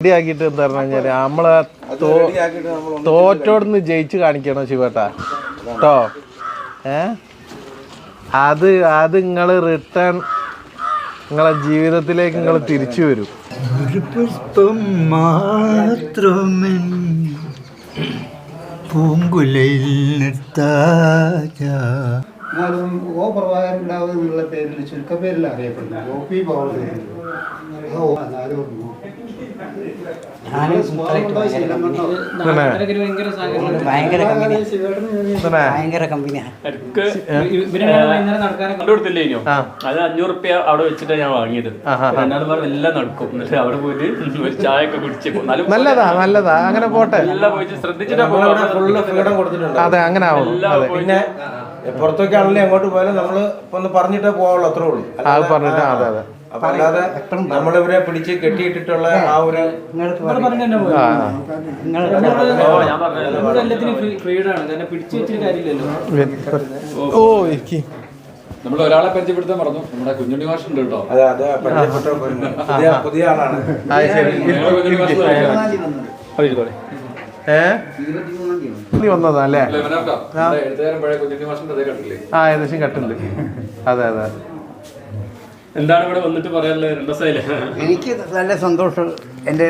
Ready ആക്കിയിട്ട് എന്താ പറഞ്ഞു കഴിഞ്ഞാൽ നമ്മളെ തോറ്റോടുന്ന് ജയിച്ച് കാണിക്കണം ശിവേട്ടാ കേട്ടോ. അത് നിങ്ങൾ റിട്ടേൺ നിങ്ങളെ ജീവിതത്തിലേക്ക് നിങ്ങൾ തിരിച്ചു വരും. ഒരു പുഷ്പം മാത്രമേ പൂങ്കുലയിൽ ഓപ്രഭാകരനുണ്ടാവുന്നുള്ള പേരിൽ ചുരുക്കപ്പേരിൽ അറിയപ്പെടുന്നു. OP പൗർണമി. കണ്ടുകൊടുത്തില്ലേനോ അത് 500 റുപ്യ അവിടെ വെച്ചിട്ടാ ഞാൻ വാങ്ങിയത്. എന്നാലും പറഞ്ഞ എല്ലാം നടക്കും. എന്നിട്ട് അവിടെ പോയിട്ട് ഒരു ചായ ഒക്കെ കുടിച്ചേക്കും. നല്ലതാ അങ്ങനെ പോട്ടെ. എല്ലാം പോയിട്ട് ശ്രദ്ധിച്ചിട്ടാ ഫ്രീഡം കൊടുത്തിട്ടുണ്ട്. അതെ അങ്ങനെ ആവും. പിന്നെ പുറത്തൊക്കെയാണല്ലേ അങ്ങോട്ട് പോയാലും നമ്മള് ഒന്ന് പറഞ്ഞിട്ടേ പോവുള്ളൂ, അത്രേ ഉള്ളൂ. പറഞ്ഞിട്ട് അതെ അതെ. അപ്പൊ അല്ലാതെ നമ്മളിവരെ പിടിച്ച് കെട്ടിയിട്ടിട്ടുള്ള ആ ഒരു ഓ എനിക്ക് നമ്മൾ ഒരാളെ പരിചയപ്പെടുത്താൻ പറഞ്ഞു. നമ്മുടെ കുഞ്ഞുണ്ണി മാഷ് ഉണ്ട് കേട്ടോ. അതെ പുതിയ ആളാണ്. വന്നതാ അല്ലേ? ഏകദേശം കട്ടുണ്ട്. അതെ അതെ. എന്താണ് ഇവിടെ വന്നിട്ട് പറയാനുള്ളത്? രണ്ടസായില്ലേ? എനിക്ക് നല്ല സന്തോഷം. എൻ്റെ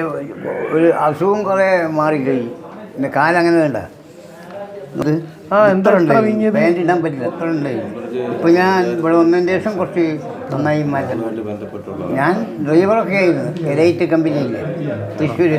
ഒരു അസുഖം കുറേ മാറിക്കഴിഞ്ഞു. എൻ്റെ കാലങ്ങനെ വേണ്ട. എത്ര ഉണ്ടായി പാൻറ് ഇടാൻ പറ്റില്ല, എത്ര ഉണ്ടായി. ഇപ്പം ഞാൻ ഇവിടെ വന്നതിന് ശേഷം കുറച്ച് നന്നായി മാറ്റം. ഞാൻ ഡ്രൈവറൊക്കെ ആയിരുന്നു എലൈറ്റ് കമ്പനിയില്ലേ, തൃശ്ശൂർ.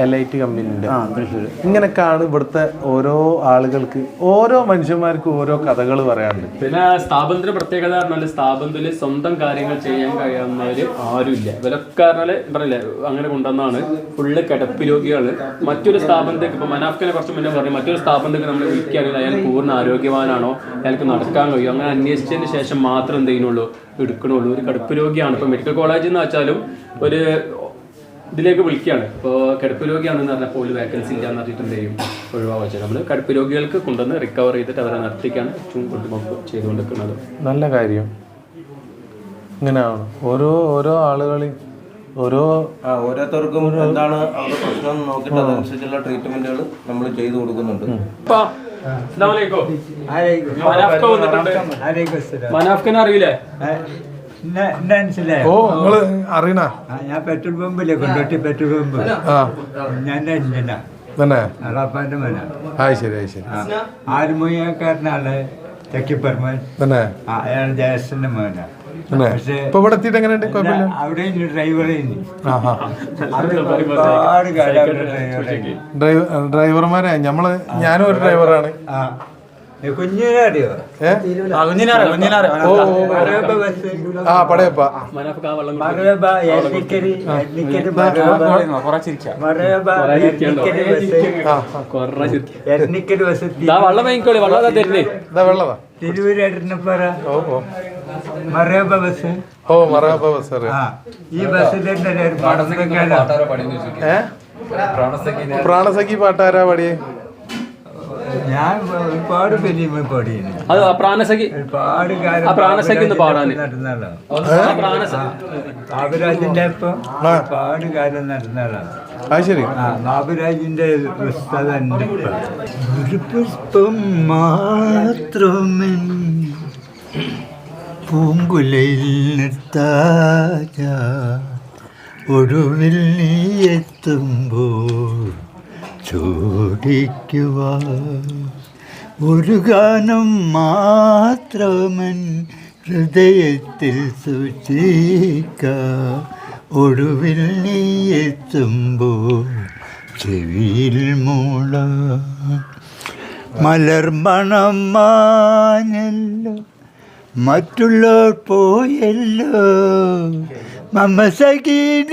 എലൈറ്റ് കമ്പനിയിൽ തൃശ്ശൂർ. ഇങ്ങനെയൊക്കെയാണ് ഇവിടുത്തെ ഓരോ ആളുകൾക്ക്, ഓരോ മനുഷ്യന്മാർക്കും ഓരോ കഥകൾ പറയാനുണ്ട്. പിന്നെ സ്ഥാപനത്തിന്റെ പ്രത്യേകത പറഞ്ഞാൽ സ്ഥാപനത്തിൽ സ്വന്തം കാര്യങ്ങൾ ചെയ്യാൻ കഴിയാവുന്നവര് ആരുമില്ല. ഇവരൊക്കെ പറഞ്ഞാല് പറയില്ലേ അങ്ങനെ കൊണ്ടുവന്നാണ് ഫുള്ള് കിടപ്പ് രോഗികള്. മറ്റൊരു സ്ഥാപനത്തേക്ക് ഇപ്പൊ മനാഫ്കിനെ കുറച്ച് മുന്നേ പറഞ്ഞു, മറ്റൊരു സ്ഥാപനത്തേക്ക് നമ്മൾ വിളിക്കുകയാണെങ്കിൽ അയാൾ പൂർണ്ണ ആരോഗ്യവാനാണോ, അയാൾക്ക് നടക്കാൻ കഴിയും, അങ്ങനെ അന്വേഷിച്ചതിന് ശേഷം മാത്രം എന്ത് ചെയ്യുന്നുള്ളൂ, എടുക്കണുള്ളൂ. ഒരു കിടപ്പ് രോഗിയാണ് ഇപ്പൊ മെഡിക്കൽ കോളേജിൽ നിന്ന് വെച്ചാലും ഒരു ഇതിലേക്ക് വിളിക്കുകയാണ്. ഇപ്പോൾ കിടപ്പ് രോഗിയാണെന്ന് പറഞ്ഞപ്പോൾ ഒരു വേക്കൻസി ഇല്ലാന്ന് പറഞ്ഞിട്ട് എന്ത് ചെയ്യും, ഒഴിവാക്കുക. നമ്മൾ കിടപ്പ് രോഗികൾക്ക് കൊണ്ടുവന്ന് റിക്കവർ ചെയ്തിട്ട് അവരെ നടത്തിക്കാണ് കൊണ്ടുപോകും ചെയ്തുകൊണ്ടിരിക്കുന്നത്. നല്ല കാര്യം. ഇങ്ങനെയാണ് ഓരോ ആളുകളെയും ഓരോരുത്തർക്കും എന്താണ് അവരുടെ പ്രശ്നം നോക്കിയിട്ട് അതനുസരിച്ചുള്ള ട്രീറ്റ്മെന്റുകൾ നമ്മൾ ചെയ്തു കൊടുക്കുന്നുണ്ട്. മനാഫ്കിനെ അറിയില്ലേ? ഓ നിങ്ങള് അറിയണ? ഞാൻ പെട്രോൾ പമ്പില്ലേ, കൊണ്ടോട്ടി പെട്രോൾ പമ്പ്. ഞാൻ എഞ്ചിനാ അളാപ്പാന്റെ മന. ശരി. ആരുമൊയ്യക്കാരനാണ് തെക്കിപ്പറമ്പൻ. അയാൾ ജ്യേഷ്ഠന്റെ മോനാ. ഇപ്പൊ ഇവിടെ എത്തിയിട്ട് എങ്ങനെയുണ്ട്? അവിടെ ഡ്രൈവറെ ഡ്രൈവർമാരെ ഞാനും ഒരു ഡ്രൈവറാണ്. കുഞ്ഞിനെ അറിയോ? പടയപ്പ തിരൂര് എടനപ്പാറ മറേബ ബസ്. മറേബ ബസ്. ഈ ബസ്സിലെ പ്രാണസഖി പാട്ടാരാ പാടിയേ? ഞാൻ ഒരുപാട് ഫിലിം പാടിയിരുന്നു. അത് പ്രാണസഖി ഒരുപാട് നടന്നല്ലോ. ബാബുരാജിന്റെ ഒപ്പം ഒരുപാട് കാര്യം നടന്നതാണ്. ശരി. ബാബുരാജിന്റെ പുസ്തകം ഒരു പുഷ്പം മാത്രമേ പൂങ്കുലയിൽ നിർത്താജ ഒടുവിൽ നീ എത്തുമ്പോൾ ചോദിക്കുക ഒരു ഗാനം മാത്രമൻ ഹൃദയത്തിൽ സൂക്ഷിക്ക ഒടുവിൽ നീ എത്തുമ്പോൾ ചെവിയിൽ മൂള മലർമണം മാഞ്ഞല്ലോ മറ്റുള്ളവർ പോയല്ലോ മമസഖിനിയെന്നു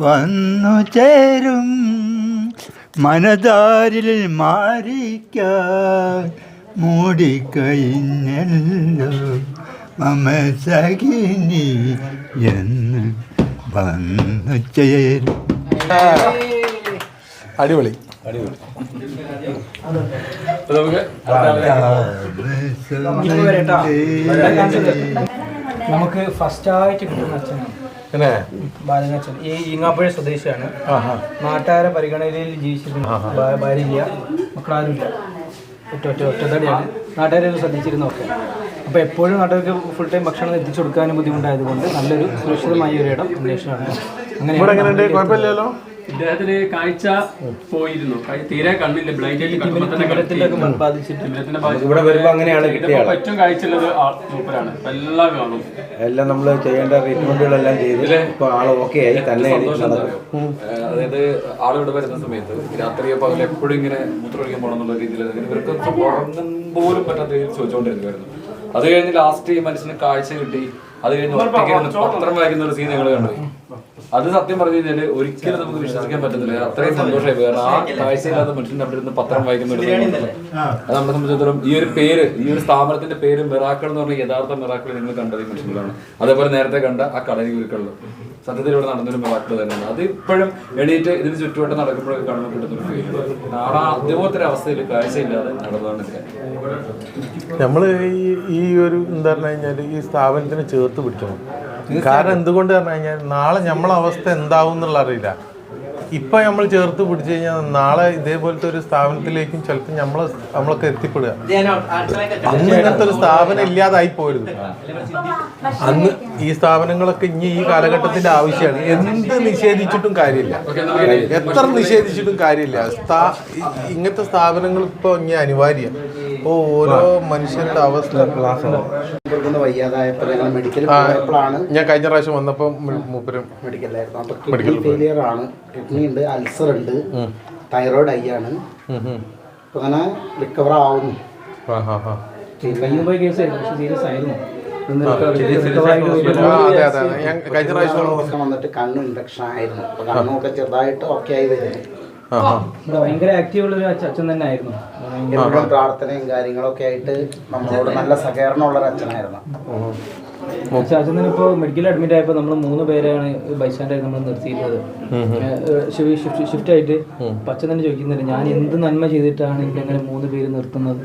വന്നു ചേരും മനതാരിൽ മാറിക്കാൻ മൂടിക്കഴിഞ്ഞല്ലോ മമസഖിനി എന്ന് വന്നു ചേരും. അടിപൊളി. നമുക്ക് ഫസ്റ്റായിട്ട് കിട്ടുന്ന അച്ഛനാണ് പിന്നെ ബാലനച്ഛൻ. ഈ ഈങ്ങാപ്പുഴ സ്വദേശിയാണ്. നാട്ടുകാരെ പരിഗണനയിൽ ജീവിച്ചിരുന്നു. ഭാര്യയില്ല, മക്കളാരുമില്ല, ഒറ്റത്തടിയാണ്. നാട്ടുകാരെ ശ്രദ്ധിച്ചിരുന്നൊക്കെ. അപ്പോൾ എപ്പോഴും നാട്ടുകാർക്ക് ഫുൾ ടൈം ഭക്ഷണം എത്തിച്ചു കൊടുക്കാനും ബുദ്ധിമുട്ടായതുകൊണ്ട് നല്ലൊരു സുരക്ഷിതമായ ഒരു ഇടം അന്വേഷണമാണ്. അങ്ങനെ കുഴപ്പമില്ലല്ലോ. ഇദ്ദേഹത്തിന് കാഴ്ച പോയിരുന്നു, തീരെ കണ്ണില്ല, ബ്ലൈൻഡ് ആയിട്ട് ഇവിടെ വരുമ്പോ അങ്ങനെയാണ് കിട്ടിയത്. ഏറ്റവും കാഴ്ചയുള്ളത് മൂപ്പരാണ്. എല്ലാം കാണും, എല്ലാം നമ്മൾ ചെയ്യേണ്ട ട്രീറ്റ്മെന്റുകളെല്ലാം ചെയ്ത് ഇപ്പൊ ആള് ഓക്കെ ആയി തന്നെ. അതായത് ആളിവിടെ വരുന്ന സമയത്ത് രാത്രി പകൽ എപ്പോഴും ഇങ്ങനെ മൂത്രമൊഴിക്കാൻ പോകണം എന്നുള്ള രീതിയിൽ ഇവർക്ക് ഉറങ്ങാൻ പോലും പറ്റാത്ത രീതിയിൽ ചോദിച്ചുകൊണ്ടിരിക്കുമായിരുന്നു. അത് കഴിഞ്ഞ് ലാസ്റ്റ് ഈ മനുഷ്യന് കാഴ്ച കിട്ടി. അത് കഴിഞ്ഞ് ഒറ്റയ്ക്ക് പത്രം വായിക്കുന്ന ഒരു സീൻ ഞങ്ങൾ കണ്ടു. അത് സത്യം പറഞ്ഞു കഴിഞ്ഞാൽ ഒരിക്കലും നമുക്ക് വിശ്വസിക്കാൻ പറ്റത്തില്ല. അത്രയും സന്തോഷമായി. കാരണം ആ കാഴ്ചയില്ലാത്ത മനുഷ്യൻ്റെ അവിടെ ഇരുന്ന് പത്രം വായിക്കുന്ന ഒരു അത് നമ്മളെ സംബന്ധിച്ചിടത്തോളം ഈ ഒരു പേര്, ഈ ഒരു സ്ഥാപനത്തിന്റെ പേര് മിറാക്കിൾ എന്ന് പറഞ്ഞ യഥാർത്ഥ മിറാക്കിൾ നിങ്ങൾ കണ്ടത് ഈ മനുഷ്യങ്ങളാണ്. അതേപോലെ നേരത്തെ കണ്ട ആ കളരി ഗുരുക്കളിൽ സത്യത്തിൽ ഇവിടെ നടന്നൊരു മിറാക്കിൾ തന്നെയാണ്. അത് ഇപ്പോഴും എണീറ്റ് ഇതിന് ചുറ്റുവട്ടം നടക്കുമ്പോഴൊക്കെ കാണുമ്പോൾ കിട്ടുന്ന ഒരു ഫീൽ. അതേപോലത്തെ ഒരു അവസ്ഥയിൽ കാഴ്ചയില്ലാതെ നടന്നതാണ് ഇത്. നമ്മള് ഈ ഒരു എന്താ പറഞ്ഞു കഴിഞ്ഞാൽ ഈ സ്ഥാപനത്തിന് ചേർത്ത് പിടിക്കണം. കാരണം എന്തുകൊണ്ട് പറഞ്ഞു കഴിഞ്ഞാൽ നാളെ നമ്മളെ അവസ്ഥ എന്താവും എന്നുള്ള അറിയില്ല. ഇപ്പം നമ്മൾ ചേർത്ത് പിടിച്ചു കഴിഞ്ഞാൽ നാളെ ഇതേപോലത്തെ ഒരു സ്ഥാപനത്തിലേക്കും ചിലപ്പോൾ നമ്മളൊക്കെ എത്തിപ്പെടുക. അന്ന് ഇങ്ങനത്തെ ഒരു സ്ഥാപനം ഇല്ലാതായി പോയിരുന്നു. അന്ന് ഈ സ്ഥാപനങ്ങളൊക്കെ ഇനി ഈ കാലഘട്ടത്തിന്റെ ആവശ്യമാണ്. എന്ത് നിഷേധിച്ചിട്ടും കാര്യമില്ല, എത്ര നിഷേധിച്ചിട്ടും കാര്യമില്ല. ഇങ്ങനത്തെ സ്ഥാപനങ്ങൾ ഇപ്പോൾ ഇനി അനിവാര്യമാണ്. ഇപ്പോൾ ഓരോ മനുഷ്യരുടെ അവസ്ഥ ഞാൻ കഴിഞ്ഞ പ്രാവശ്യം വന്നപ്പോൾ മൂപ്പരും മെഡിക്കലായിരുന്നു. അപ്പോൾ കിഡ്നി ഫെയിലിയർ ആണ്, കിഡ്നി ഉണ്ട്, അൾസർ ഉണ്ട്, തൈറോയിഡ് ഐ ആണ്. അപ്പോൾ അങ്ങനെ റിക്കവർ ആവുന്നു. വന്നിട്ട് കണ്ണ് ഇൻഫെക്ഷൻ ആയിരുന്നു. അപ്പോൾ കണ്ണൊക്കെ ചെറുതായിട്ട് ഓക്കെ ആയി വരുന്നു. ഭയങ്കര ആക്റ്റീവുള്ള ഒരു അച്ഛൻ തന്നെ ആയിരുന്നു. എപ്പോഴും പ്രാർത്ഥനയും കാര്യങ്ങളൊക്കെ ആയിട്ട് നമ്മളോട് നല്ല സഹകരണമുള്ളൊരു അച്ഛനായിരുന്നു. അച്ഛൻ തന്നെ ഇപ്പോൾ മെഡിക്കൽ അഡ്മിറ്റ് ആയപ്പോൾ നമ്മൾ 3 പേരെയാണ് ബൈസ്റ്റാൻഡായിട്ട് നമ്മൾ നിർത്തിയിരുന്നത്. ഷിഫ്റ്റ് ആയിട്ട്. അപ്പം അച്ഛൻ തന്നെ ചോദിക്കുന്നുണ്ട്, ഞാൻ എന്ത് നന്മ ചെയ്തിട്ടാണ് ഇങ്ങനെ 3 പേര് നിർത്തുന്നത്.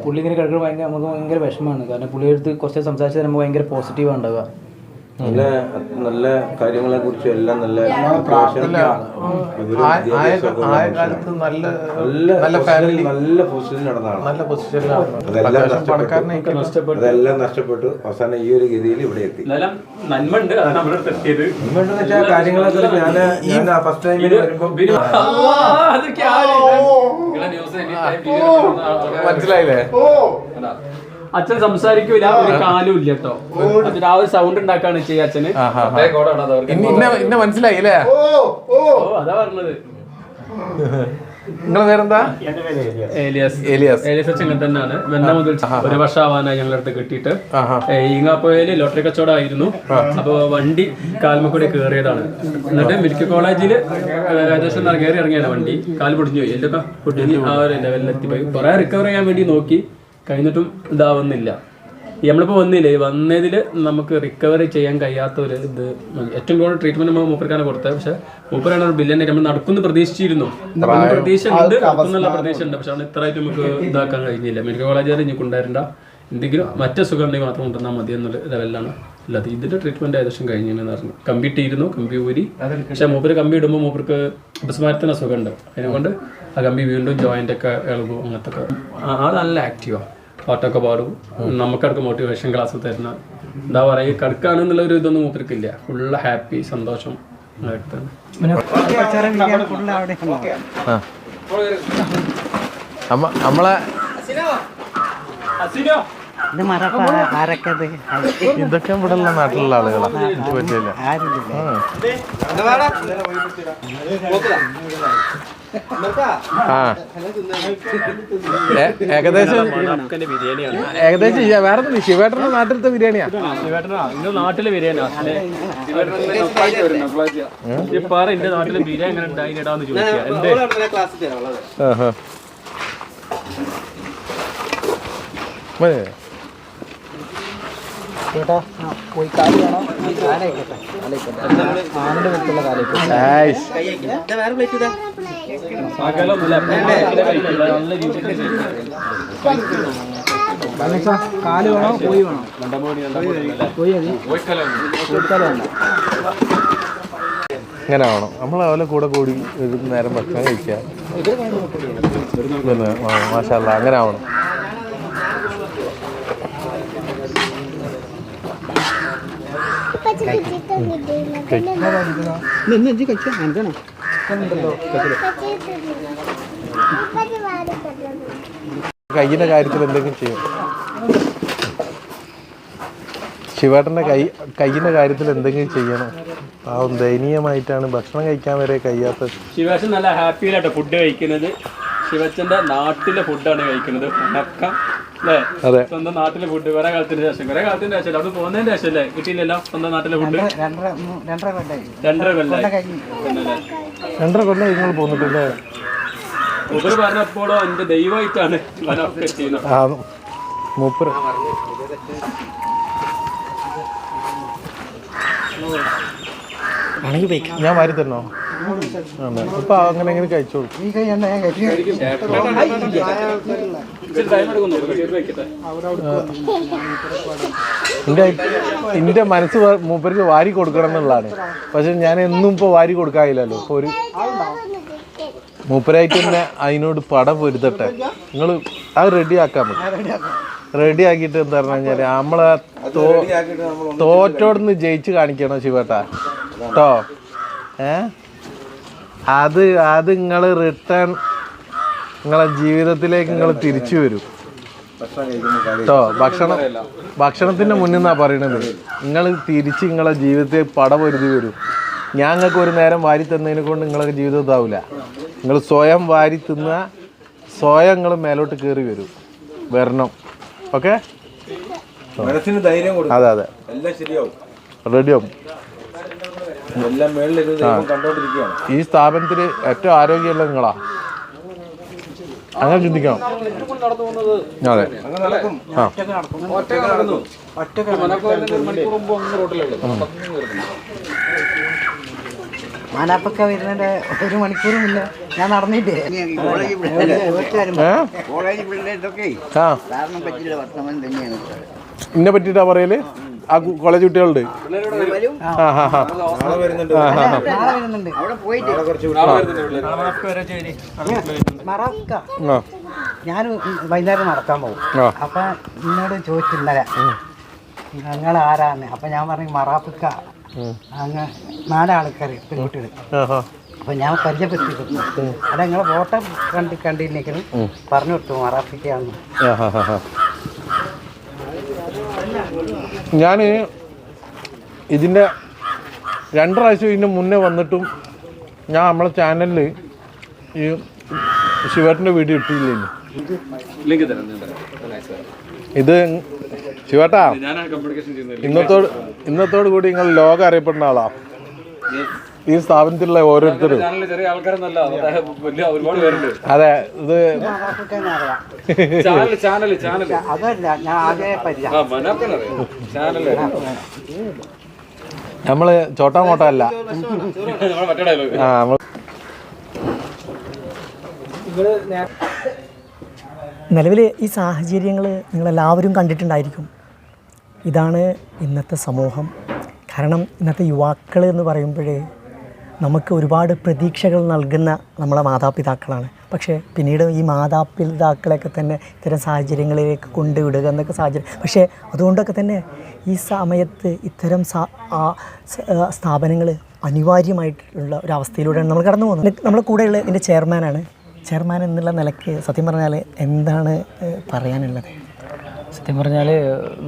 പുള്ളി ഇങ്ങനെ കിടക്കുന്നത് ഭയങ്കര നമുക്ക് ഭയങ്കര വിഷമമാണ്. കാരണം പുള്ളിയുടെ അടുത്ത് കുറച്ച് സംസാരിച്ചാൽ നമുക്ക് ഭയങ്കര പോസിറ്റീവ് ഉണ്ടാവുക. നല്ല കാര്യങ്ങളെ കുറിച്ച് എല്ലാം നല്ല പൊസിഷനിൽ നടന്നതാണ്. അതെല്ലാം നഷ്ടപ്പെട്ടു. അവസാനം ഈ ഒരു ഗതിയിൽ ഇവിടെ എത്തി. കാര്യങ്ങളൊക്കെ ഞാൻ ഫസ്റ്റ് ടൈമിൽ വരുമ്പോ മനസ്സിലായില്ലേ? അച്ഛൻ സംസാരിക്കൂല, ഒരു കാലും ഇല്ല കേട്ടോ. അച്ഛൻ ആ ഒരു സൗണ്ട് ഉണ്ടാക്കാണ് ചെയ്യുക അച്ഛന്. മനസ്സിലായില്ലേ? അതാ പറഞ്ഞത്. നിങ്ങളെ പേരെന്താ? ഏലിയാസ് അച്ഛൻ തന്നെയാണ്. വെണ്ണ മുതൽ 1 വർഷം ആവാനായി ഞങ്ങളുടെ അടുത്ത് കിട്ടിയിട്ട്. ഈങ്ങാപ്പുഴയില് ലോട്ടറി കച്ചവടമായിരുന്നു. അപ്പൊ വണ്ടി കാൽമക്കൂടെ കയറിയതാണ്. എന്നിട്ട് മെഡിക്കൽ കോളേജിൽ ഏകദേശം കയറി ഇറങ്ങിയാണ് വണ്ടി. കാൽ പൊടിഞ്ഞു പോയി, എല്ലൊക്കെ പൊടിഞ്ഞ് ആ ഒരു ലെവലിലെത്തിപ്പോയി. കുറെ റിക്കവർ ചെയ്യാൻ വേണ്ടി നോക്കി, കഴിഞ്ഞിട്ടും ഇതാവുന്നില്ല. നമ്മളിപ്പോൾ വന്നതിൽ നമുക്ക് റിക്കവറി ചെയ്യാൻ കഴിയാത്ത ഒരു ഇത്. ഏറ്റവും കൂടുതൽ ട്രീറ്റ്മെന്റ് നമ്മൾ മൂപ്പർക്കാണ് കൊടുത്തത്. പക്ഷെ മൂപ്പറാണ് ഒരു ബില്യൻ നമ്മൾ നടക്കുന്നു പ്രതീക്ഷിച്ചിരുന്നു. പ്രതീക്ഷ ഉണ്ട്, നടക്കുന്നുള്ള പ്രതീക്ഷ ഉണ്ട്. പക്ഷെ ഇത്രയായിട്ട് നമുക്ക് ഇതാക്കാൻ കഴിഞ്ഞില്ല. മെഡിക്കൽ കോളേജുകാർ ഇനി കൊണ്ടുവരേണ്ട, എന്തെങ്കിലും മറ്റു സുഖം ഉണ്ടെങ്കിൽ മാത്രം കൊണ്ടുവന്നാൽ മതി എന്നുള്ള ലെവലിലാണ് ഉള്ളത്. ഇതിന്റെ ട്രീറ്റ്മെന്റ് ഏകദേശം കഴിഞ്ഞെന്ന് പറഞ്ഞു. കമ്പി ഇട്ടിരുന്നു, കമ്പി ഊരി. പക്ഷെ മൂപ്പര് കമ്പി ഇടുമ്പോൾ മൂപ്പർക്ക് അപസ്മാരത്തിന് അസുഖമുണ്ട്. അതിനെക്കൊണ്ട് ആ കമ്പി വീണ്ടും ജോയിന്റ് ഒക്കെ ഇളകും. അങ്ങനത്തെ ഒക്കെ ആൾ നല്ല ആക്റ്റീവാണ്. പാട്ടൊക്കെ പാടും. നമുക്കടക്ക് മോട്ടിവേഷൻ ക്ലാസ് തരുന്ന എന്താ പറയുക, കിടക്കാണെന്നുള്ള ഒരു ഇതൊന്നും മൂപ്പർക്കില്ല. ഫുള്ള് ഹാപ്പി, സന്തോഷം അതൊക്കെ തന്നെ. നമ്മളെ ഇതൊക്കെ ഇവിടെ ഉള്ള നാട്ടിലുള്ള ആളുകളാണ്. എനിക്ക് പറ്റില്ല. ഏകദേശം വേറെ ശിവേട്ടന്റെ നാട്ടിലത്തെ ബിരിയാണിയാ. നാട്ടിലെ ബിരിയാണി എന്റെ നാട്ടിലെ ബിരിയാണി എങ്ങനെ ഉണ്ടായിടാന്ന് ചോദിക്കുക. പോയി കാല് വേണം. ആനയുടെ വെച്ചുള്ള കാലം. കാല് വേണോ കോഴി വേണോ? കോഴി മതി. കോഴിക്കാല് വേണ്ട. ഇങ്ങനെ ആവണം. നമ്മൾ അവരെ കൂടെ കൂടി ഒരു നേരം ഭക്ഷണം കഴിക്കുക. പിന്നെ മാഷാ അല്ലാ അങ്ങനെ ആവണം. കയ്യിൻ്റെ കാര്യത്തിൽ എന്തെങ്കിലും ചെയ്യും. ശിവേട്ടൻ്റെ കയ്യിൻ്റെ കാര്യത്തിൽ എന്തെങ്കിലും ചെയ്യണം. പാവം ദയനീയമായിട്ടാണ് ഭക്ഷണം കഴിക്കാൻ വരെ കഴിയാത്തത്. ശിവാശൻ നല്ല ഹാപ്പിയിലാട്ടോ ഫുഡ് കഴിക്കുന്നത്. ശിവച്ചന്റെ നാട്ടിലെ ഫുഡാണ് കഴിക്കുന്നത്. ഉണക്കം അല്ലേ? അതെ, സ്വന്തം നാട്ടിലെ ഫുഡ്. കുറെ കാലത്തിന് ശേഷം അവിടെ പോകുന്നതിന്റെ ശേഷം അല്ലേ കിട്ടിയില്ലല്ലോ സ്വന്തം നാട്ടിലെ ഫുഡ്? 2.5 കൊല്ലായി. 2.5 കൊല്ലം നിങ്ങൾ പോന്നിട്ടില്ലേ? മൂപ്പര് പറഞ്ഞപ്പോഴോ എന്റെ ദൈവമായിട്ടാണ് ചെയ്യുന്നത്. ആ മൂപ്പര് ഞാൻ വാരി തരണോ? അപ്പൊ അങ്ങനെ എങ്ങനെ കഴിച്ചോളൂ. എന്റെ മനസ്സ് മൂപ്പർക്ക് വാരി കൊടുക്കണം എന്നുള്ളതാണ്. പക്ഷെ ഞാൻ എന്നും ഇപ്പൊ വാരി കൊടുക്കാനില്ലല്ലോ. ഇപ്പൊ ഒരു മൂപ്പരായിട്ട് തന്നെ അതിനോട് പടം പൊരുത്തട്ടെ. നിങ്ങൾ അത് റെഡിയാക്കാൻ പറ്റും. റെഡിയാക്കിയിട്ട് എന്താ പറഞ്ഞു കഴിഞ്ഞാൽ നമ്മളെ തോറ്റോടുന്ന് ജയിച്ച് കാണിക്കണം ശിവേട്ടാ കേട്ടോ. അത് നിങ്ങൾ റിട്ടേൺ നിങ്ങളെ ജീവിതത്തിലേക്ക് നിങ്ങൾ തിരിച്ചു വരും കേട്ടോ. ഭക്ഷണത്തിൻ്റെ മുന്നിൽ നിന്നാണ് പറയണത്. നിങ്ങൾ തിരിച്ച് നിങ്ങളെ ജീവിതത്തിൽ പടപൊരുതി വരും. ഞങ്ങൾക്ക് ഒരു നേരം വാരി തന്നതിനെ കൊണ്ട് നിങ്ങളെ ജീവിതം ഇതാവില്ല. നിങ്ങൾ സ്വയം വാരി തിന്നുക, സ്വയം നിങ്ങൾ മേലോട്ട് കയറി വരണം. ഓക്കെ, മനസ്സിന് ധൈര്യം കൊടുക്കും. അതെ അതെ, എല്ലാം ശരിയാവും, റെഡിയാവും. എല്ലാം മേളിലിരുന്ന് കണ്ടോണ്ടിരിക്കുകയാണ്. ഈ സ്ഥാപനത്തിൽ ഏറ്റവും ആരോഗ്യമുള്ള നിങ്ങളാ. അങ്ങനെ ചിന്തിക്കണം. അതെ, മാനാപ്പൊക്കെ വരുന്നതിന്റെ 1 മണിക്കൂറും ഇല്ല. ഞാൻ നടന്നിട്ടേ കോളേജ് പിള്ളേർക്കൊക്കെ കാരണം പറ്റില്ല. വർത്തമാനം തന്നെയാണ് ഇന്നെ പറ്റിയിട്ടാ പറയല്. ആ കോളേജ് കുട്ടികളുണ്ട്. അവിടെ പോയിട്ട് ഞാൻ വൈകുന്നേരം നടക്കാൻ പോകും. അപ്പൊ എന്നോട് ചോദിച്ചിന്നലെ നിങ്ങൾ ആരാന്ന്. അപ്പൊ ഞാൻ പറഞ്ഞു മറാഫിക്ക. അങ്ങ് 4 ആൾക്കാർ പെൺകുട്ടികൾ. അപ്പൊ ഞാൻ പരിചയപ്പെടുത്തി കൊടുത്തു. അല്ല നിങ്ങളെ ഫോട്ടോ കണ്ടിരുന്നെങ്കിലും പറഞ്ഞു കൊടുത്തു മറാഫിക്കാന്ന്. ഞാൻ ഇതിൻ്റെ 2 പ്രാവശ്യം ഇതിൻ്റെ മുന്നേ വന്നിട്ടും ഞാൻ നമ്മളെ ചാനലിൽ ഈ ശിവേട്ടൻ്റെ വീഡിയോ ഇട്ടില്ലേ. ഇത് ശിവേട്ടാ ഇന്നത്തോട് കൂടി നിങ്ങൾ ലോകം അറിയപ്പെടുന്ന ആളാ. ഈ സ്ഥാപനത്തിലുള്ള ഓരോരുത്തരും. അതെ, ഇത് നമ്മള് ചോട്ടാ മോട്ട അല്ല. നിലവിൽ ഈ സാഹചര്യങ്ങൾ നിങ്ങളെല്ലാവരും കണ്ടിട്ടുണ്ടായിരിക്കും. ഇതാണ് ഇന്നത്തെ സമൂഹം. കാരണം ഇന്നത്തെ യുവാക്കൾ എന്ന് പറയുമ്പോഴേ നമുക്ക് ഒരുപാട് പ്രതീക്ഷകൾ നൽകുന്ന നമ്മളെ മാതാപിതാക്കളാണ്. പക്ഷേ പിന്നീട് ഈ മാതാപിതാക്കളെയൊക്കെ തന്നെ ഇത്തരം സാഹചര്യങ്ങളിലേക്ക് കൊണ്ടുവിടുക എന്നൊക്കെ സാഹചര്യം. പക്ഷേ അതുകൊണ്ടൊക്കെ തന്നെ ഈ സമയത്ത് ഇത്തരം സ്ഥാപനങ്ങൾ അനിവാര്യമായിട്ടുള്ള ഒരവസ്ഥയിലൂടെയാണ് നമ്മൾ കടന്നു പോകുന്നത്. നമ്മളെ കൂടെയുള്ള എൻ്റെ ചെയർമാനാണ്. ചെയർമാൻ എന്നുള്ള നിലയ്ക്ക് സത്യം പറഞ്ഞാൽ എന്താണ് പറയാനുള്ളത്? സത്യം പറഞ്ഞാൽ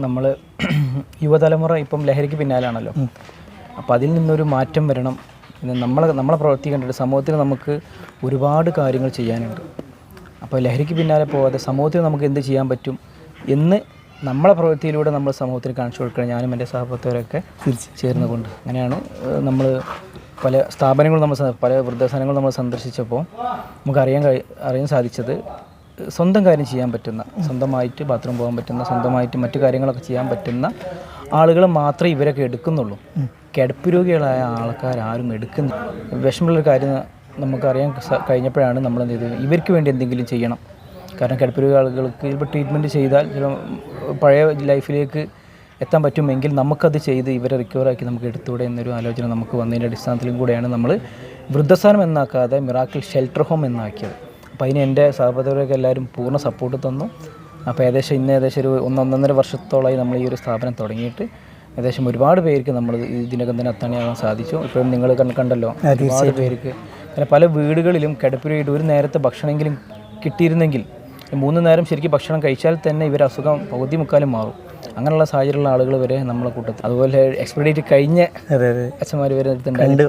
നമ്മൾ യുവതലമുറ ഇപ്പം ലഹരിക്ക് പിന്നാലാണല്ലോ. അപ്പോൾ അതിൽ നിന്നൊരു മാറ്റം വരണം. പിന്നെ നമ്മളെ പ്രവൃത്തി കണ്ടിട്ട് സമൂഹത്തിൽ നമുക്ക് ഒരുപാട് കാര്യങ്ങൾ ചെയ്യാനുണ്ട്. അപ്പോൾ ലഹരിക്ക് പിന്നാലെ പോകാതെ സമൂഹത്തിൽ നമുക്ക് എന്ത് ചെയ്യാൻ പറ്റും എന്ന് നമ്മളെ പ്രവൃത്തിയിലൂടെ നമ്മൾ സമൂഹത്തിന് കാണിച്ചു കൊടുക്കണം. ഞാനും എൻ്റെ സഹപ്രവർത്തകരൊക്കെ ചേർന്നുകൊണ്ട് അങ്ങനെയാണ് നമ്മൾ പല സ്ഥാപനങ്ങളും പല വൃദ്ധസദനങ്ങളും നമ്മൾ സന്ദർശിച്ചപ്പോൾ നമുക്ക് അറിയാൻ സാധിച്ചത് സ്വന്തം കാര്യം ചെയ്യാൻ പറ്റുന്ന, സ്വന്തമായിട്ട് ബാത്റൂം പോകാൻ പറ്റുന്ന, സ്വന്തമായിട്ട് മറ്റു കാര്യങ്ങളൊക്കെ ചെയ്യാൻ പറ്റുന്ന ആളുകൾ മാത്രമേ ഇവരൊക്കെ എടുക്കുന്നുള്ളൂ. കിടപ്പ് രോഗികളായ ആൾക്കാരും എടുക്കുന്നില്ല. വിഷമമുള്ളൊരു കാര്യം നമുക്കറിയാൻ കഴിഞ്ഞപ്പോഴാണ് നമ്മൾ എന്ത് ചെയ്തത്, ഇവർക്ക് വേണ്ടി എന്തെങ്കിലും ചെയ്യണം. കാരണം കിടപ്പ് രോഗി ആളുകൾക്ക് ഇപ്പോൾ ട്രീറ്റ്മെൻറ്റ് ചെയ്താൽ ചില പഴയ ലൈഫിലേക്ക് എത്താൻ പറ്റുമെങ്കിൽ നമുക്കത് ചെയ്ത് ഇവരെ റിക്കവറാക്കി നമുക്ക് എടുത്തുകൂടെ എന്നൊരു ആലോചന നമുക്ക് വന്നതിൻ്റെ അടിസ്ഥാനത്തിലും കൂടെയാണ് നമ്മൾ വൃദ്ധസ്ഥാനം എന്നാക്കാതെ മിറാക്കിൾ ഷെൽട്ടർ ഹോം എന്നാക്കിയത്. അപ്പോൾ അതിന് എൻ്റെ സഹോദരരൊക്കെ എല്ലാവരും പൂർണ്ണ സപ്പോർട്ട് തന്നു. അപ്പോൾ ഏകദേശം ഒരു 1-1.5 വർഷത്തോളമായി നമ്മൾ ഈ ഒരു സ്ഥാപനം തുടങ്ങിയിട്ട് ഏകദേശം ഒരുപാട് പേർക്ക് നമ്മൾ ഇതിനകം തന്നെ അത്താണിയാകാൻ സാധിച്ചു. ഇപ്പോഴും നിങ്ങൾ കണ്ടല്ലോ ഒരുപാട് പേർക്ക്. കാരണം പല വീടുകളിലും കിടപ്പ് രോഗിയുടെ ഒരു നേരത്തെ ഭക്ഷണമെങ്കിലും കിട്ടിയിരുന്നെങ്കിൽ 3 നേരം ശരിക്കും ഭക്ഷണം കഴിച്ചാൽ തന്നെ ഇവർ അസുഖം പകുതി മുക്കാലും മാറും. അങ്ങനെയുള്ള സാഹചര്യമുള്ള ആളുകൾ വരെ നമ്മളെ കൂട്ടത്തിൽ, അതുപോലെ എക്സ്പയറി ഡേറ്റ് കഴിഞ്ഞ അച്ഛന്മാർ വരെ എടുത്തിട്ടുണ്ട്.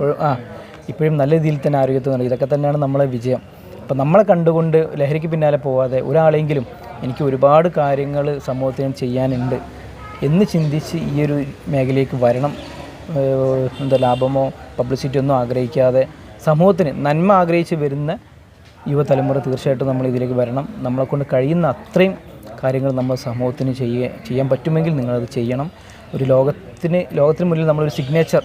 ഇപ്പോഴും നല്ല രീതിയിൽ തന്നെ ആരോഗ്യത്തിൽ ഇതൊക്കെ തന്നെയാണ് നമ്മളെ വിജയം. അപ്പം നമ്മളെ കണ്ടുകൊണ്ട് ലഹരിക്ക് പിന്നാലെ പോവാതെ ഒരാളെങ്കിലും എനിക്ക് ഒരുപാട് കാര്യങ്ങൾ സമൂഹത്തിന് ചെയ്യാനുണ്ട് എന്ന് ചിന്തിച്ച് ഈ ഒരു മേഖലയിലേക്ക് വരണം. ലാഭമോ പബ്ലിസിറ്റി ഒന്നും ആഗ്രഹിക്കാതെ സമൂഹത്തിന് നന്മ ആഗ്രഹിച്ച് വരുന്ന യുവതലമുറ തീർച്ചയായിട്ടും നമ്മൾ ഇതിലേക്ക് വരണം. നമ്മളെക്കൊണ്ട് കഴിയുന്ന അത്രയും കാര്യങ്ങൾ നമ്മൾ സമൂഹത്തിന് ചെയ്യാൻ പറ്റുമെങ്കിൽ നിങ്ങളത് ചെയ്യണം. ഒരു ലോകത്തിന് മുന്നിൽ നമ്മളൊരു സിഗ്നേച്ചർ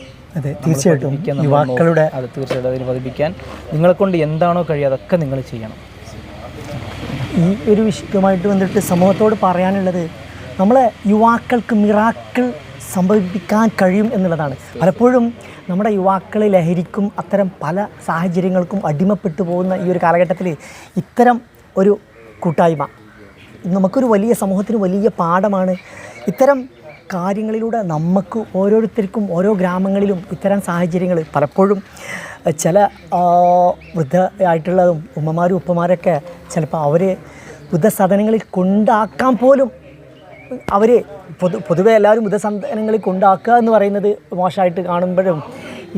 തീർച്ചയായിട്ടും യുവാക്കളുടെ തീർച്ചയായിട്ടും അതിന് പതിപ്പിക്കാൻ നിങ്ങളെക്കൊണ്ട് എന്താണോ കഴിയുക അതൊക്കെ നിങ്ങൾ ചെയ്യണം. ഈ ഒരു വിഷയവുമായിട്ട് ബന്ധപ്പെട്ട് സമൂഹത്തോട് പറയാനുള്ളത്, നമ്മളെ യുവാക്കൾക്ക് മിറാക്കിൾ സംഭവിപ്പിക്കാൻ കഴിയും എന്നുള്ളതാണ്. പലപ്പോഴും നമ്മുടെ യുവാക്കൾ ലഹരിക്കും അത്തരം പല സാഹചര്യങ്ങൾക്കും അടിമപ്പെട്ടു പോകുന്ന ഈ ഒരു കാലഘട്ടത്തിൽ ഇത്തരം ഒരു കൂട്ടായ്മ നമുക്കൊരു വലിയ സമൂഹത്തിന് വലിയ പാഠമാണ്. ഇത്തരം കാര്യങ്ങളിലൂടെ നമുക്ക് ഓരോരുത്തർക്കും ഓരോ ഗ്രാമങ്ങളിലും ഇത്തരം സാഹചര്യങ്ങൾ പലപ്പോഴും ചില വൃദ്ധയായിട്ടുള്ളതും ഉമ്മമാരും ഉപ്പമാരൊക്കെ ചിലപ്പോൾ അവർ വൃദ്ധസദനങ്ങളിൽ കൊണ്ടാക്കാൻ പോലും അവർ പൊതുവെ എല്ലാവരും വൃദ്ധസദനങ്ങളിൽ കൊണ്ടാക്കുക എന്ന് പറയുന്നത് മോശമായിട്ട് കാണുമ്പോഴും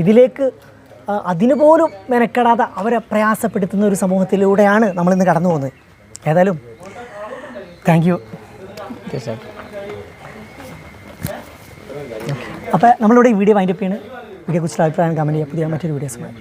ഇതിലേക്ക് അതിനുപോലും മെനക്കെടാതെ അവരെ പ്രയാസപ്പെടുത്തുന്ന ഒരു സമൂഹത്തിലൂടെയാണ് നമ്മളിന്ന് കടന്നു പോകുന്നത്. ഏതായാലും താങ്ക് യു. അപ്പോൾ നമ്മളിവിടെ ഈ വീഡിയോ വൈൻഡപ്പ് ചെയ്യണം. വീഡിയോയെക്കുറിച്ചുള്ള അഭിപ്രായം കമൻറ്റ് ചെയ്യുക. പുതിയ മറ്റൊരു വീഡിയോസുമായി